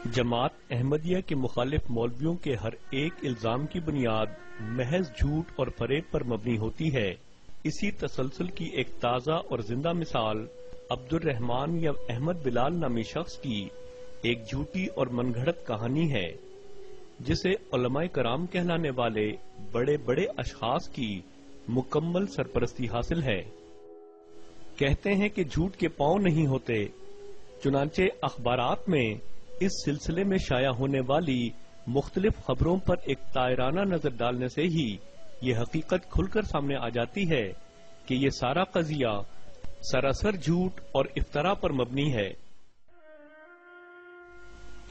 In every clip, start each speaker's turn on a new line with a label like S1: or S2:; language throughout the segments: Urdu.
S1: جماعت احمدیہ کے مخالف مولویوں کے ہر ایک الزام کی بنیاد محض جھوٹ اور فریب پر مبنی ہوتی ہے۔ اسی تسلسل کی ایک تازہ اور زندہ مثال عبد الرحمن یا احمد بلال نامی شخص کی ایک جھوٹی اور من گھڑت کہانی ہے، جسے علماء کرام کہلانے والے بڑے بڑے اشخاص کی مکمل سرپرستی حاصل ہے۔ کہتے ہیں کہ جھوٹ کے پاؤں نہیں ہوتے، چنانچہ اخبارات میں اس سلسلے میں شائع ہونے والی مختلف خبروں پر ایک طائرانہ نظر ڈالنے سے ہی یہ حقیقت کھل کر سامنے آ جاتی ہے کہ یہ سارا قضیہ سراسر جھوٹ اور افطرا پر مبنی ہے۔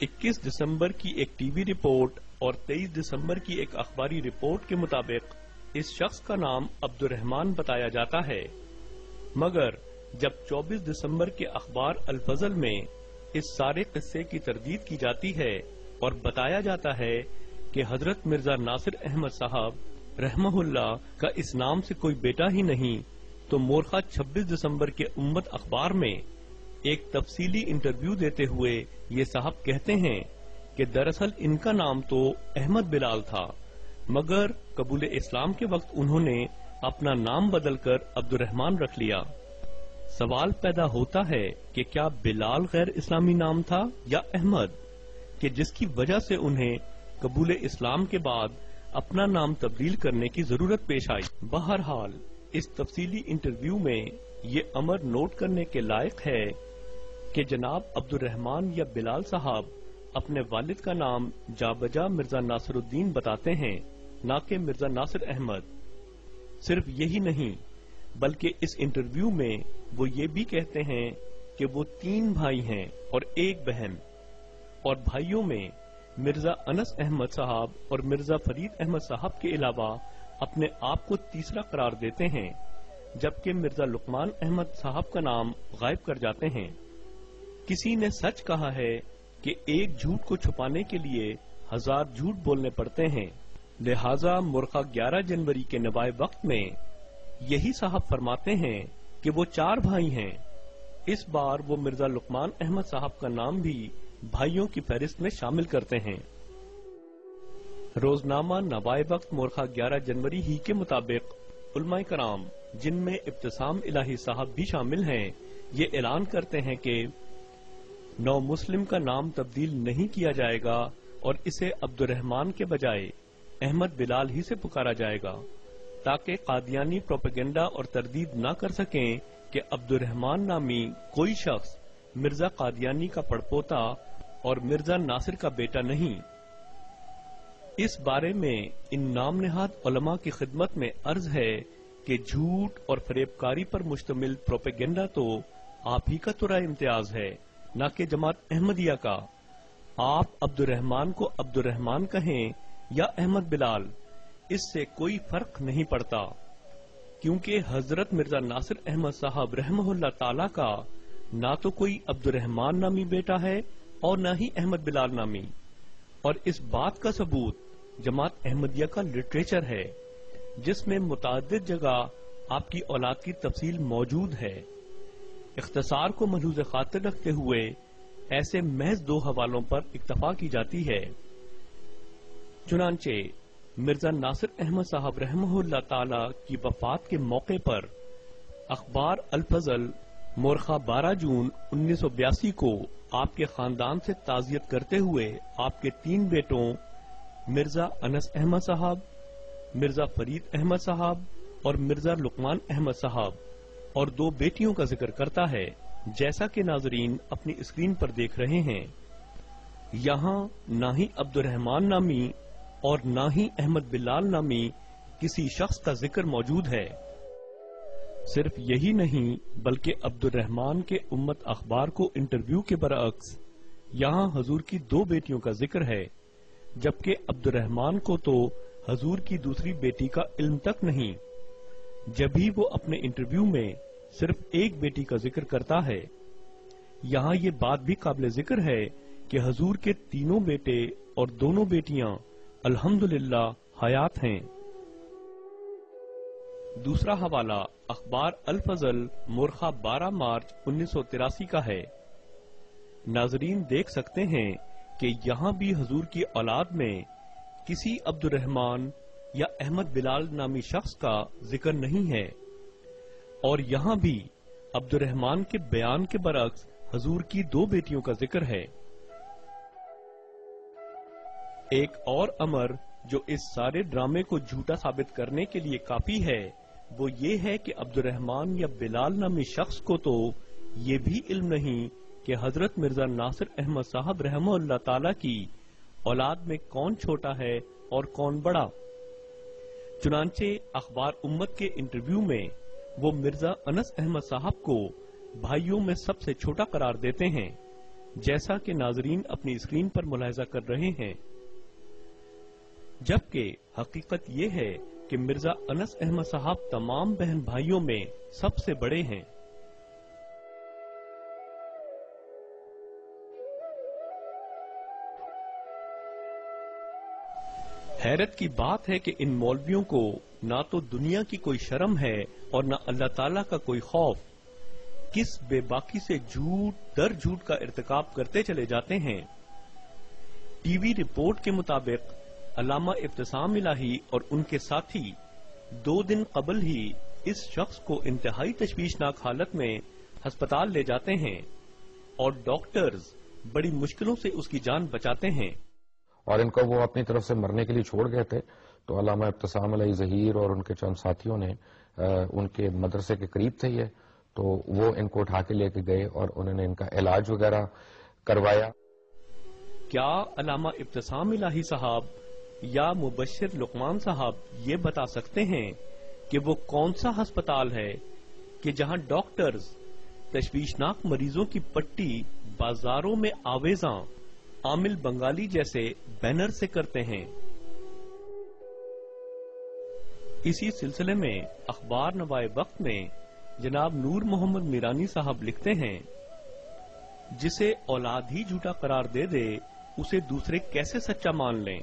S1: 21 دسمبر کی ایک ٹی وی رپورٹ اور 23 دسمبر کی ایک اخباری رپورٹ کے مطابق اس شخص کا نام عبد الرحمن بتایا جاتا ہے، مگر جب 24 دسمبر کے اخبار الفضل میں اس سارے قصے کی تردید کی جاتی ہے اور بتایا جاتا ہے کہ حضرت مرزا ناصر احمد صاحب رحمہ اللہ کا اس نام سے کوئی بیٹا ہی نہیں، تو مورخہ 26 دسمبر کے امت اخبار میں ایک تفصیلی انٹرویو دیتے ہوئے یہ صاحب کہتے ہیں کہ دراصل ان کا نام تو احمد بلال تھا، مگر قبول اسلام کے وقت انہوں نے اپنا نام بدل کر عبد الرحمن رکھ لیا۔ سوال پیدا ہوتا ہے کہ کیا بلال غیر اسلامی نام تھا یا احمد، کہ جس کی وجہ سے انہیں قبول اسلام کے بعد اپنا نام تبدیل کرنے کی ضرورت پیش آئی۔ بہرحال اس تفصیلی انٹرویو میں یہ امر نوٹ کرنے کے لائق ہے کہ جناب عبد الرحمن یا بلال صاحب اپنے والد کا نام جا بجا مرزا ناصر الدین بتاتے ہیں، نہ کہ مرزا ناصر احمد۔ صرف یہی نہیں بلکہ اس انٹرویو میں وہ یہ بھی کہتے ہیں کہ وہ 3 بھائی ہیں اور 1 بہن، اور بھائیوں میں مرزا انس احمد صاحب اور مرزا فرید احمد صاحب کے علاوہ اپنے آپ کو تیسرا قرار دیتے ہیں، جبکہ مرزا لقمان احمد صاحب کا نام غائب کر جاتے ہیں۔ کسی نے سچ کہا ہے کہ ایک جھوٹ کو چھپانے کے لیے 1000 جھوٹ بولنے پڑتے ہیں، لہذا مورخہ 11 جنوری کے نوائے وقت میں یہی صاحب فرماتے ہیں کہ وہ 4 بھائی ہیں۔ اس بار وہ مرزا لقمان احمد صاحب کا نام بھی بھائیوں کی فہرست میں شامل کرتے ہیں۔ روزنامہ نوائے وقت مورخہ 11 جنوری ہی کے مطابق علماء کرام، جن میں ابتسام الہی صاحب بھی شامل ہیں، یہ اعلان کرتے ہیں کہ نو مسلم کا نام تبدیل نہیں کیا جائے گا اور اسے عبد الرحمن کے بجائے احمد بلال ہی سے پکارا جائے گا، تاکہ قادیانی پروپیگنڈا اور تردید نہ کر سکیں کہ عبد الرحمن نامی کوئی شخص مرزا قادیانی کا پڑپوتا اور مرزا ناصر کا بیٹا نہیں۔ اس بارے میں ان نام نہاد علماء کی خدمت میں عرض ہے کہ جھوٹ اور فریب کاری پر مشتمل پروپیگنڈا تو آپ ہی کا ترا امتیاز ہے، نہ کہ جماعت احمدیہ کا۔ آپ عبد الرحمن کو عبد الرحمن کہیں یا احمد بلال، اس سے کوئی فرق نہیں پڑتا، کیونکہ حضرت مرزا ناصر احمد صاحب رحمہ اللہ تعالی کا نہ تو کوئی عبد الرحمن نامی بیٹا ہے اور نہ ہی احمد بلال نامی، اور اس بات کا ثبوت جماعت احمدیہ کا لٹریچر ہے، جس میں متعدد جگہ آپ کی اولاد کی تفصیل موجود ہے۔ اختصار کو ملحوظ خاطر رکھتے ہوئے ایسے محض 2 حوالوں پر اکتفا کی جاتی ہے۔ چنانچہ مرزا ناصر احمد صاحب رحمہ اللہ تعالی کی وفات کے موقع پر اخبار الفضل مورخہ 12 جون 1982 کو آپ کے خاندان سے تعزیت کرتے ہوئے آپ کے 3 بیٹوں مرزا انس احمد صاحب، مرزا فرید احمد صاحب اور مرزا لقمان احمد صاحب اور 2 بیٹیوں کا ذکر کرتا ہے، جیسا کہ ناظرین اپنی اسکرین پر دیکھ رہے ہیں۔ یہاں نہ ہی عبد الرحمن نامی اور نہ ہی احمد بلال نامی کسی شخص کا ذکر موجود ہے۔ صرف یہی نہیں بلکہ عبد الرحمن کے امت اخبار کو انٹرویو کے برعکس یہاں حضور کی 2 بیٹیوں کا ذکر ہے، جبکہ عبد الرحمن کو تو حضور کی دوسری بیٹی کا علم تک نہیں، جبھی وہ اپنے انٹرویو میں صرف ایک بیٹی کا ذکر کرتا ہے۔ یہاں یہ بات بھی قابل ذکر ہے کہ حضور کے 3 بیٹے اور 2 بیٹیاں الحمدللہ حیات ہیں۔ دوسرا حوالہ اخبار الفضل مورخہ 12 مارچ 1983 کا ہے۔ ناظرین دیکھ سکتے ہیں کہ یہاں بھی حضور کی اولاد میں کسی عبد الرحمن یا احمد بلال نامی شخص کا ذکر نہیں ہے، اور یہاں بھی عبد الرحمن کے بیان کے برعکس حضور کی 2 بیٹیوں کا ذکر ہے۔ ایک اور امر جو اس سارے ڈرامے کو جھوٹا ثابت کرنے کے لیے کافی ہے وہ یہ ہے کہ عبد الرحمن یا بلال نامی شخص کو تو یہ بھی علم نہیں کہ حضرت مرزا ناصر احمد صاحب رحمہ اللہ تعالی کی اولاد میں کون چھوٹا ہے اور کون بڑا۔ چنانچہ اخبار امت کے انٹرویو میں وہ مرزا انس احمد صاحب کو بھائیوں میں سب سے چھوٹا قرار دیتے ہیں، جیسا کہ ناظرین اپنی اسکرین پر ملاحظہ کر رہے ہیں، جبکہ حقیقت یہ ہے کہ مرزا انس احمد صاحب تمام بہن بھائیوں میں سب سے بڑے ہیں۔ حیرت کی بات ہے کہ ان مولویوں کو نہ تو دنیا کی کوئی شرم ہے اور نہ اللہ تعالیٰ کا کوئی خوف، کس بے باکی سے جھوٹ در جھوٹ کا ارتکاب کرتے چلے جاتے ہیں۔ ٹی وی رپورٹ کے مطابق علامہ ابتسام الہی اور ان کے ساتھی 2 دن قبل ہی اس شخص کو انتہائی تشویشناک حالت میں ہسپتال لے جاتے ہیں اور ڈاکٹرز بڑی مشکلوں سے اس کی جان بچاتے ہیں،
S2: اور ان کو وہ اپنی طرف سے مرنے کے لیے چھوڑ گئے تھے، تو علامہ ابتسام علیہ ظہیر اور ان کے چند ساتھیوں نے ان کے مدرسے کے قریب تھے یہ، تو وہ ان کو اٹھا کے لے کے گئے اور انہوں نے ان کا علاج وغیرہ کروایا۔
S1: کیا علامہ ابتسام الہی صاحب یا مبشر لقمان صاحب یہ بتا سکتے ہیں کہ وہ کون سا ہسپتال ہے کہ جہاں ڈاکٹرز تشویشناک مریضوں کی پٹی بازاروں میں آویزاں عامل بنگالی جیسے بینر سے کرتے ہیں؟ اسی سلسلے میں اخبار نوائے وقت میں جناب نور محمد میرانی صاحب لکھتے ہیں، جسے اولاد ہی جھوٹا قرار دے دے اسے دوسرے کیسے سچا مان لیں۔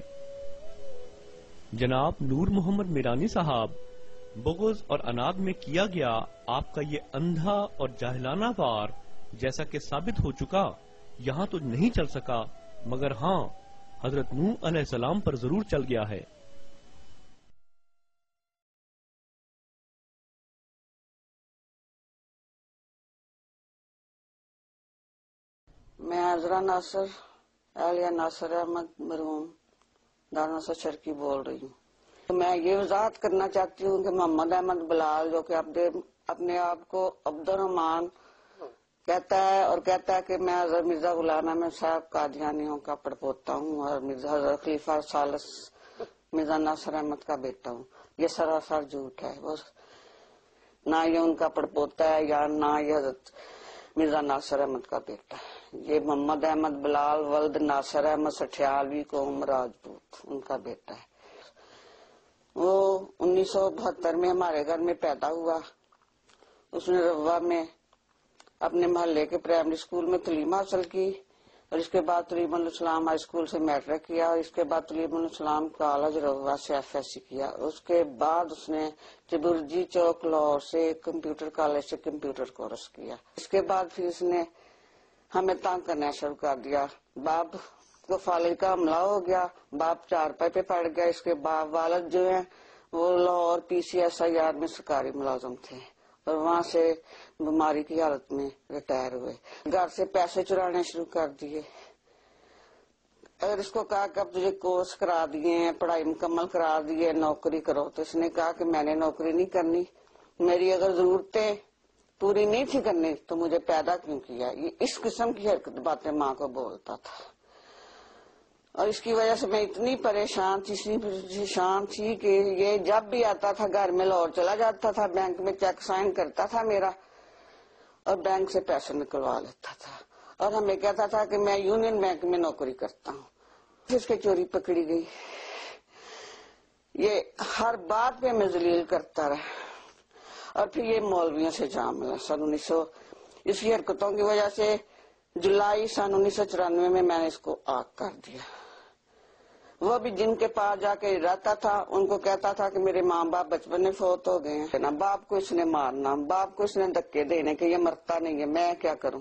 S1: جناب نور محمد میرانی صاحب، بغض اور اناد میں کیا گیا آپ کا یہ اندھا اور جاہلانہ وار جیسا کہ ثابت ہو چکا یہاں تو نہیں چل سکا، مگر ہاں حضرت نوح علیہ السلام پر ضرور چل گیا ہے۔
S3: میں عذرا ناصر اہلیہ ناصر احمد مرحوم دانا سا چرکی بول رہی ہوں۔ میں یہ وضاحت کرنا چاہتی ہوں کہ محمد احمد بلال جو کہ اپنے آپ کو عبد الرحمان کہتا ہے اور کہتا ہے کہ میں حضرت مرزا غلام احمد صاحب قادیانیوں کا پڑپوتا ہوں اور مرزا حضرت خلیفہ ثالث مرزا ناصر احمد کا بیٹا ہوں، یہ سراسر جھوٹ ہے۔ بس نہ یہ ان کا پڑپوتا ہے یا نہ یہ حضرت مرزا ناصر احمد کا بیٹا ہے، یہ محمد احمد بلال ولد ناصر احمد سٹھیالوی قوم راجپوت ان کا بیٹا ہے۔ وہ 1972 میں ہمارے گھر میں پیدا ہوا۔ اس نے روا میں اپنے محلے کے پرائمری اسکول میں تعلیم حاصل کی اور اس کے بعد طلیب الاسلام ہائی اسکول سے میٹرک کیا اور اس کے بعد طلیب الاسلام کالج روا سے FSC کیا۔ اس کے بعد اس نے چبرجی چوک لاہور سے کمپیوٹر کالج سے کمپیوٹر کورس کیا۔ اس کے بعد پھر اس نے ہمیں تنگ کرنا شروع کر دیا۔ باپ کو فالج کا حملہ ہو گیا، باپ چارپائی پہ پڑ گیا۔ اس کے بعد والد جو ہیں وہ لاہور PCSIR میں سرکاری ملازم تھے اور وہاں سے بیماری کی حالت میں ریٹائر ہوئے۔ گھر سے پیسے چرانے شروع کر دیے۔ اگر اس کو کہا کہ اب تجھے کورس کرا دیے ہیں، پڑھائی مکمل کرا دیے، نوکری کرو، تو اس نے کہا کہ میں نے نوکری نہیں کرنی، میری اگر ضرورتیں پوری نہیں تھی کرنی تو مجھے پیدا کیوں کیا۔ یہ اس قسم کی حرکت باتیں ماں کو بولتا تھا اور اس کی وجہ سے میں اتنی پریشان تھی کہ یہ جب بھی آتا تھا گھر میں لاہور چلا جاتا تھا، بینک میں چیک سائن کرتا تھا میرا اور بینک سے پیسے نکلوا لیتا تھا اور ہمیں کہتا تھا کہ میں یونین بینک میں نوکری کرتا ہوں۔ اس کے چوری پکڑی گئی۔ یہ ہر بات پہ ہمیں ذلیل کرتا رہا اور پھر یہ مولویوں سے جام ملا۔ اس کی حرکتوں کی وجہ سے جولائی سن 1994 میں نے اس کو آگ کر دیا۔ وہ بھی جن کے پاس جا کے رہتا تھا ان کو کہتا تھا کہ میرے ماں باپ بچپن میں فوت ہو گئے ہیں، باپ کو اس نے مارنا، باپ کو اس نے دھکے دینے کہ یہ مرتا نہیں ہے، میں کیا کروں۔